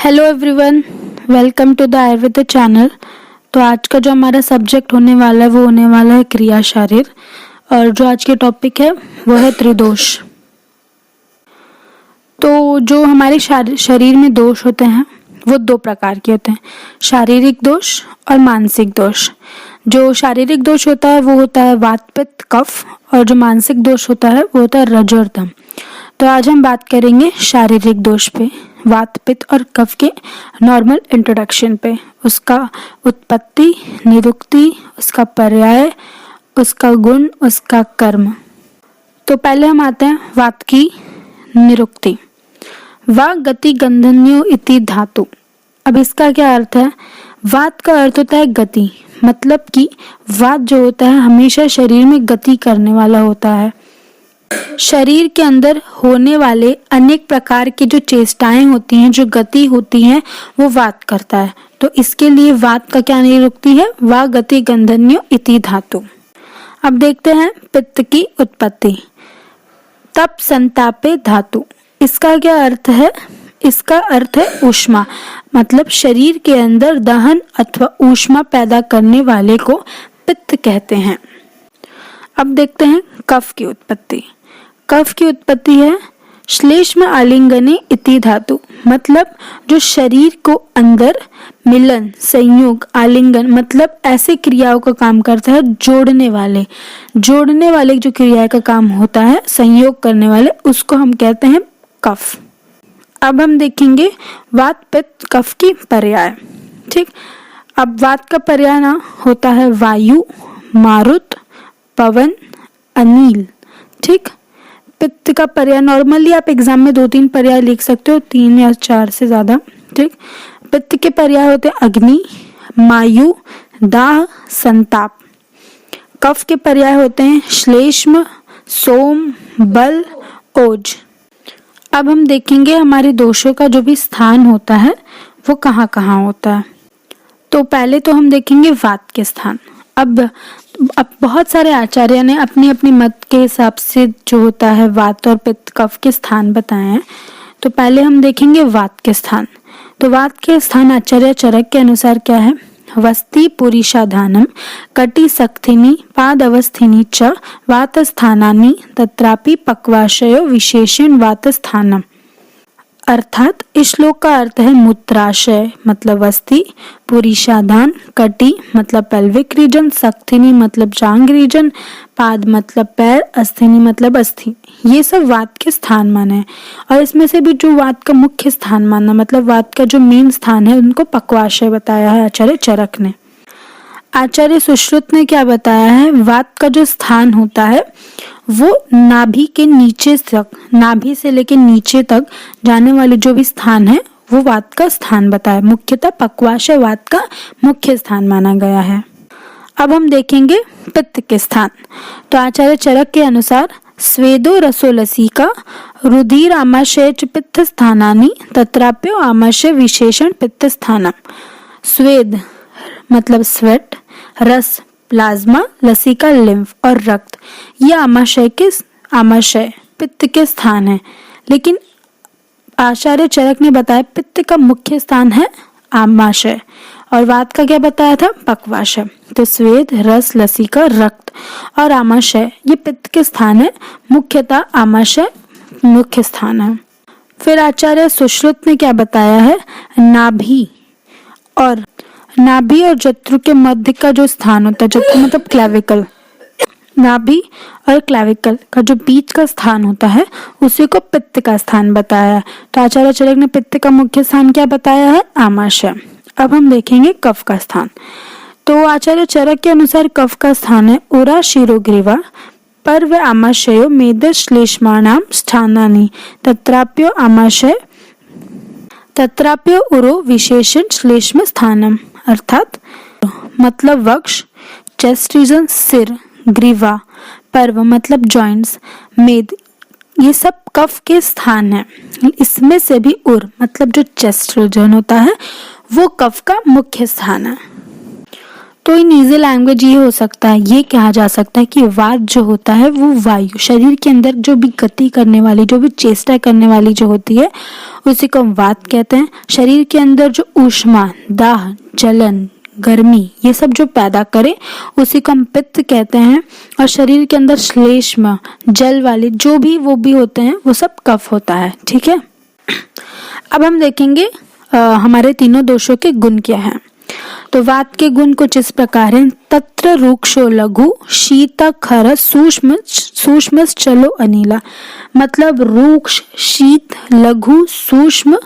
Hello everyone, welcome to the Ayurveda channel. तो आज का जो हमारा सब्जेक्ट होने वाला है वो होने वाला है क्रिया शारीर, और जो आज के टॉपिक है वो है त्रिदोष। तो जो हमारे शरीर में दोष होते हैं वो दो प्रकार के होते हैं, शारीरिक दोष और मानसिक दोष। जो शारीरिक दोष होता है वो होता है वात पित्त कफ, और जो मानसिक दोष होता है वो होता है रज और तम। तो आज हम बात करेंगे शारीरिक दोष पे, वात पित्त और कफ के नॉर्मल इंट्रोडक्शन पे, उसका उत्पत्ति, निरुक्ति, उसका पर्याय, उसका गुण, उसका कर्म। तो पहले हम आते हैं वात की निरुक्ति। वा गति गंधन्यो इति धातु। अब इसका क्या अर्थ है? वात का अर्थ होता है गति, मतलब कि वात जो होता है हमेशा शरीर में गति करने वाला होता है। शरीर के अंदर होने वाले अनेक प्रकार की जो चेष्टाएं होती हैं, जो गति होती हैं, वो वात करता है। तो इसके लिए वात का क्या निरुक्ति है? वा गति गंधन्यो इति धातु। अब देखते हैं पित्त की उत्पत्ति। तप संतापे धातु। इसका क्या अर्थ है? इसका अर्थ है ऊष्मा, मतलब शरीर के अंदर दहन अथवा ऊष्मा पैदा करने वाले को पित्त कहते हैं। अब देखते हैं कफ की उत्पत्ति। कफ की उत्पत्ति है श्लेष्म आलिंगने इति धातु, मतलब जो शरीर को अंदर मिलन, संयोग, आलिंगन, मतलब ऐसे क्रियाओं का काम करता है, जोड़ने वाले जो क्रिया का काम होता है, संयोग करने वाले, उसको हम कहते हैं कफ। अब हम देखेंगे वात पित्त कफ की पर्याय। ठीक, अब वात का पर्याय ना होता है वायु, मारुत, पवन, अनिल। ठीक, पित्त का पर्याय नॉर्मली आप एग्जाम में 2-3 पर्याय लिख सकते हो, 3 या 4 से ज्यादा। ठीक, पित्त के पर्याय होते हैं अग्नि, मायु, दाह, संताप। कफ के पर्याय होते हैं श्लेष्म, सोम, बल, ओज। अब हम देखेंगे हमारे दोषों का जो भी स्थान होता है वो कहाँ कहाँ होता है। तो पहले तो हम देखेंगे वात के स्थान। अब बहुत सारे आचार्य ने अपनी अपनी मत के हिसाब से जो होता है वात और पित्त कफ के स्थान बताए हैं। तो पहले हम देखेंगे वात के स्थान। तो वात के स्थान आचार्य चरक के अनुसार क्या है? वस्ति पुरीषाधानम कटि सक्थिनी पाद अवस्थिनी च वात स्थानानि तत्रापि पक्वाशयो विशेषण वात स्थानम। अर्थात इस श्लोक का अर्थ है मूत्राशय मतलब वस्ति, पुरीषाधान, कटी मतलब पेल्विक रीजन, सक्थिनी मतलब जांग रीजन, पाद मतलब पैर, अस्थिनी मतलब अस्थि। ये सब वात के स्थान माने। और इसमें से भी जो वात का मुख्य स्थान माना, मतलब वात का जो मेन स्थान है, उनको पक्वाशय बताया है आचार्य चरक ने। आचार्य सुश्रुत ने क्या बताया है? वात का जो स्थान होता है वो नाभि के नीचे तक, नाभि से लेकर नीचे तक जाने वाले जो भी स्थान है वो वात का स्थान बताया। मुख्यतः पक्वाशय वात का मुख्य स्थान माना गया है। अब हम देखेंगे पित्त के स्थान। तो आचार्य चरक के अनुसार स्वेदो रसोलसिका रुधिर आमाशय च पित्त स्थानानि तत्राप्यो आमाशय विशेषण पित्त स्थानम। स्वेद मतलब स्वेट, रस प्लाज्मा, लसिका लिम्फ और रक्त, ये आमाशय पित्त के स्थान है। लेकिन आचार्य चरक ने बताया पित्त का मुख्य स्थान है आमाशय, और वात का क्या बताया था? पक्वाशय। तो स्वेद, रस, लसिका, रक्त और आमाशय ये पित्त के स्थान है, मुख्यतः आमाशय मुख्य स्थान है। फिर आचार्य सुश्रुत ने क्या बताया है? नाभि और जत्रु के मध्य का जो स्थान होता है, जत्रु मतलब क्लेविकल, नाभि और क्लेविकल का जो बीच का स्थान होता है उसी को पित्त का स्थान बताया है। तो आचार्य चरक ने पित्त का मुख्य स्थान क्या बताया है? आमाशय। अब हम देखेंगे कफ का स्थान। तो आचार्य चरक के अनुसार कफ का स्थान है उरा शिरोग्रीवा पर्व आमाशयो मेद श्लेष्माणाम स्थानानि तत्राप्यो उरो विशेषण श्लेष्म स्थानम। अर्थात मतलब वक्ष, चेस्ट रीजन, सिर, ग्रीवा, पर्व मतलब जॉइंट्स, मेद, ये सब कफ के स्थान है। इसमें से भी उर मतलब जो चेस्ट रीजन होता है वो कफ का मुख्य स्थान है। तो इन इजी लैंग्वेज ये हो सकता है, ये कहा जा सकता है कि वात जो होता है वो वायु, शरीर के अंदर जो भी गति करने वाली, जो भी चेष्टा करने वाली जो होती है उसी को हम वात कहते हैं। शरीर के अंदर जो ऊष्मा, दाह, जलन, गर्मी ये सब जो पैदा करे उसी को हम पित्त कहते हैं। और शरीर के अंदर श्लेष्म, जल वाले जो भी वो भी होते हैं वो सब कफ होता है। ठीक है, अब हम देखेंगे हमारे तीनों दोषों के गुण क्या हैं। तो वात के गुण कुछ इस प्रकार हैं। तत्र रूक्षो लघु, शीत खर, सूक्ष्म चलो अनिला। मतलब रूक्ष, शीत, लघु, सूक्ष्म,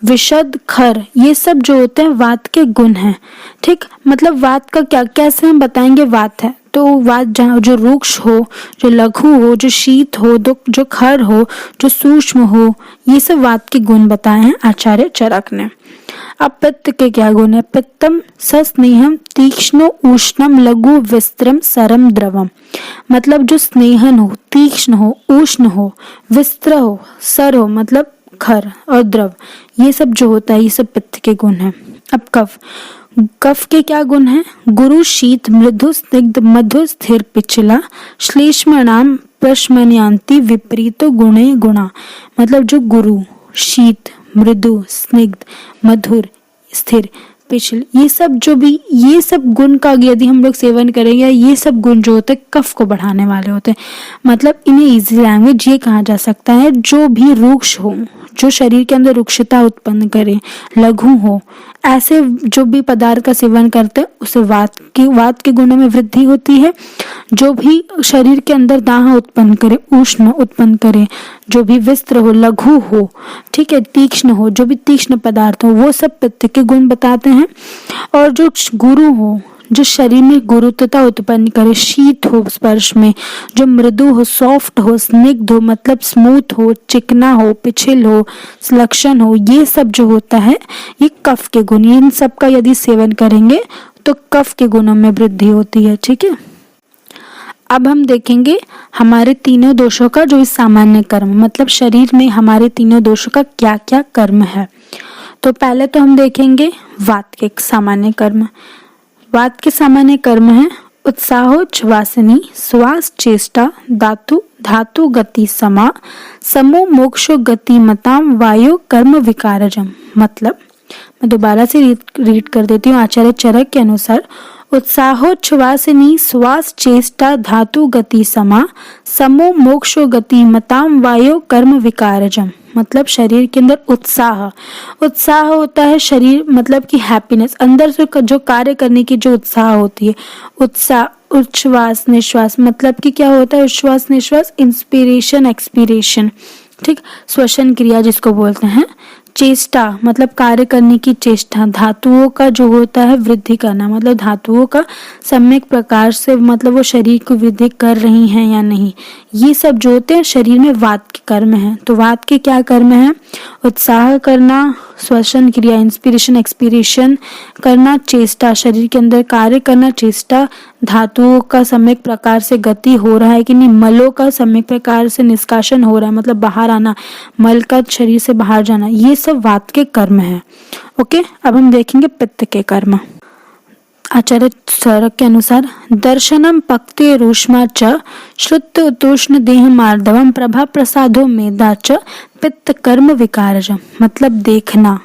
विशद, खर ये सब जो होते हैं वात के गुण हैं। ठीक, मतलब वात का क्या कैसे हम बताएंगे वात है तो वात जहाँ जो रूक्ष हो, जो लघु हो, जो शीत हो, जो खर हो, जो सूक्ष्म हो, ये सब वात के गुण बताए हैं आचार्य चरक ने। अब पित्त के क्या गुण है। पित्तम सस्नेहम, तीक्ष्णो, उष्णम, लघु, विस्त्रम, सरम, द्रवम। मतलब जो स्नेहन हो, तीक्ष्ण हो, उष्ण हो, विस्त्र हो, सर हो मतलब खर, और द्रव ये सब जो होता है ये सब पित्त के गुण हैं। अब कफ, कफ के क्या गुण हैं। गुरु, शीत, मृदु, स्निग्ध, मधुर, स्थिर, पिछला, श्लेष्मणाम, प्रश्मन्यांति, विपरीतो गुणे गुणा। मतलब जो गुरु, शीत, मृदु, स्निग्ध, मधुर, स्थिर, पिछल ये सब जो भी ये सब गुण का यदि हम लोग सेवन करेंगे, ये सब गुण जो होते हैं कफ को बढ़ाने वाले होते हैं। मतलब इन्हें इजी लैंग्वेज ये कहा जा सकता है जो भी रूक्ष हो, जो शरीर के अंदर रुक्षता उत्पन्न करे, लघु हो, ऐसे जो भी पदार्थ का सेवन करते हैं उसे वात के गुणों में वृद्धि होती है। जो भी शरीर के अंदर दाह उत्पन्न करे, उष्ण उत्पन्न करे, जो भी विस्त्र हो, लघु हो, ठीक है, तीक्ष्ण हो, जो भी तीक्ष्ण पदार्थ हो वो सब पित्त के गुण बताते हैं। और जो गुरु हो, जो शरीर में गुरुत्वता उत्पन्न करे, शीत हो स्पर्श में, जो मृदु हो, सॉफ्ट हो, स्निग्ध हो मतलब स्मूथ हो, चिकना हो, पिछल हो, लक्षण हो, ये सब जो होता है ये कफ के गुण। इन सब का यदि सेवन करेंगे तो कफ के गुणों में वृद्धि होती है। ठीक है, अब हम देखेंगे हमारे तीनों दोषों का जो सामान्य कर्म, मतलब शरीर में हमारे तीनों दोषों का क्या क्या कर्म है। तो पहले तो हम देखेंगे वात के सामान्य कर्म। वात के सामान्य कर्म है उत्साहोच्छ्वासिनी, श्वास, चेष्टा, धातु गति समा, समो मोक्षो गति मताम, वायु कर्म विकारजम। मतलब मैं दोबारा से रीड कर देती हूँ आचार्य चरक के अनुसार। उत्साहोच्छ्वासिनी, श्वास, चेष्टा, धातु गति समा, समो मोक्षो गति मताम, वायु कर्म विकारजम। मतलब शरीर के अंदर उत्साह होता है, शरीर मतलब कि हैप्पीनेस, अंदर से जो कार्य करने की जो उत्साह होती है। उच्छ्वास निश्वास मतलब कि क्या होता है। उच्छ्वास निश्वास, इंस्पिरेशन एक्सपीरेशन, ठीक, श्वसन क्रिया जिसको बोलते हैं। चेष्टा मतलब कार्य करने की चेष्टा। धातुओं का जो होता है वृद्धि करना, मतलब धातुओं का सम्यक प्रकार से मतलब वो शरीर को वृद्धि कर रही हैं या नहीं, ये सब जो होते हैं शरीर में वात के कर्म हैं। तो वात के क्या कर्म हैं। उत्साह करना, श्वसन क्रिया इंस्पिरेशन एक्सपीरेशन करना, चेष्टा शरीर के अंदर कार्य करना, चेष्टा, धातुओं का सम्यक प्रकार से गति हो रहा है कि नहीं, मलों का सम्यक प्रकार से निष्कासन हो रहा है मतलब बाहर आना, मल का शरीर से बाहर जाना, ये सब वात के कर्म है। ओके, अब हम देखेंगे पित्त के कर्म। आचार्य चरक के अनुसार दर्शनम पक्ते रूष्मा च, श्रुत उतुष्ण देह मार्दवम, प्रभा प्रसादो मेधा च, पित्त कर्म विकारजम। मतलब देखना,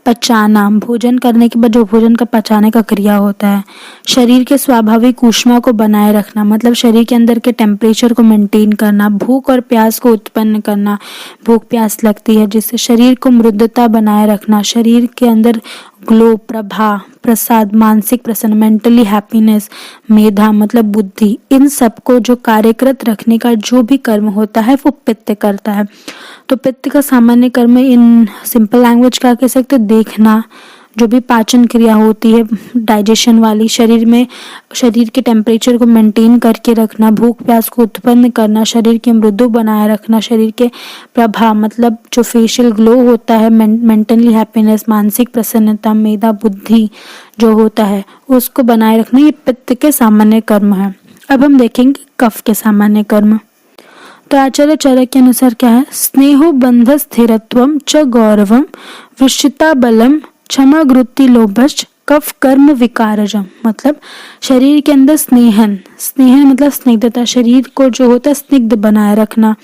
पचाना, भोजन करने के बाद जो भोजन का पचाने का क्रिया होता है, शरीर के स्वाभाविक ऊष्मा को बनाए रखना मतलब शरीर के अंदर के टेम्परेचर को मेंटेन करना, भूख और प्यास को उत्पन्न करना, भूख प्यास लगती है जिससे शरीर को मृदुता बनाए रखना, शरीर के अंदर ग्लो, प्रभा, प्रसाद, मानसिक प्रसन्न, मेंटली हैप्पीनेस, मेधा मतलब बुद्धि, इन सबको जो कार्यरत रखने का जो भी कर्म होता है वो पित्त करता है। तो पित्त का सामान्य कर्म इन सिंपल लैंग्वेज क्या कह सकते हैं, देखना, जो भी पाचन क्रिया होती है डाइजेशन वाली, शरीर में शरीर के टेम्परेचर को मेंटेन करके रखना, भूख प्यास को उत्पन्न करना, शरीर के मृदु बनाए रखना, शरीर के प्रभा मतलब जो फेशियल ग्लो होता है, मेंटली हैप्पीनेस, मानसिक प्रसन्नता, मेधा, बुद्धि जो होता है उसको बनाए रखना, ये पित्त के सामान्य कर्म है। अब हम देखेंगे कफ के सामान्य कर्म। तो आचार्य चरक के अनुसार क्या है, स्नेहो बंध स्थिरत्वम च गौरवम, विशिता बलम, क्षमा गृत्ति लोभश्च, कफ कर्म विकारजम मतलब शरीर के अंदर स्नेहन, स्नेहन मतलब स्निग्धता, शरीर को जो होता है स्निग्ध बनाए रखना।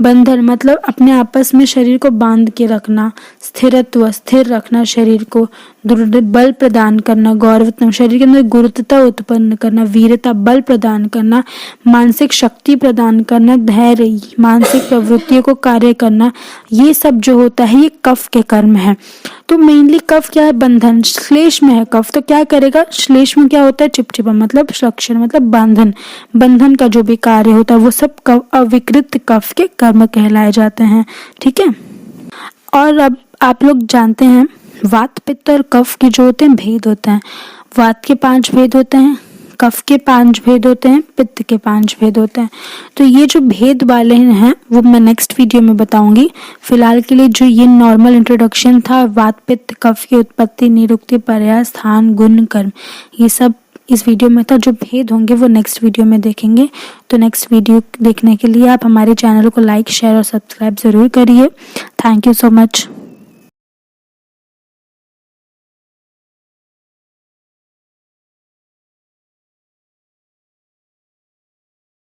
बंधन मतलब अपने आपस में शरीर को बांध के रखना। स्थिरत्व स्थिर रखना शरीर को। दृढ़ बल प्रदान करना। गौरवत्तम शरीर के अंदर गुरुत्वता उत्पन्न करना। वीरता बल प्रदान करना। मानसिक शक्ति प्रदान करना। धैर्य मानसिक प्रवृत्तियों को कार्य करना। ये सब जो होता है ये कफ के कर्म है। तो मेनली कफ क्या है, बंधन। श्लेष में है कफ तो क्या करेगा, श्लेष में क्या होता है, चिपचिपा मतलब श्लक्षण मतलब बंधन। बंधन का जो भी कार्य होता है वो सब अविकृत कफ के कर्म कहलाए जाते हैं। ठीक है। और अब आप लोग जानते हैं वात पित्त और कफ के जो होते हैं भेद होते हैं। वात के 5 भेद होते हैं, कफ के 5 भेद होते हैं, पित्त के 5 भेद होते हैं। तो ये जो भेद वाले हैं वो मैं नेक्स्ट वीडियो में बताऊंगी। फिलहाल के लिए जो ये नॉर्मल इंट्रोडक्शन था वात पित्त कफ की उत्पत्ति, निरुक्ति, पर्याय, स्थान, गुण, कर्म, ये सब इस वीडियो में था। जो भेद होंगे वो नेक्स्ट वीडियो में देखेंगे। तो नेक्स्ट वीडियो देखने के लिए आप हमारे चैनल को लाइक, शेयर और सब्सक्राइब ज़रूर करिए। Thank you so much.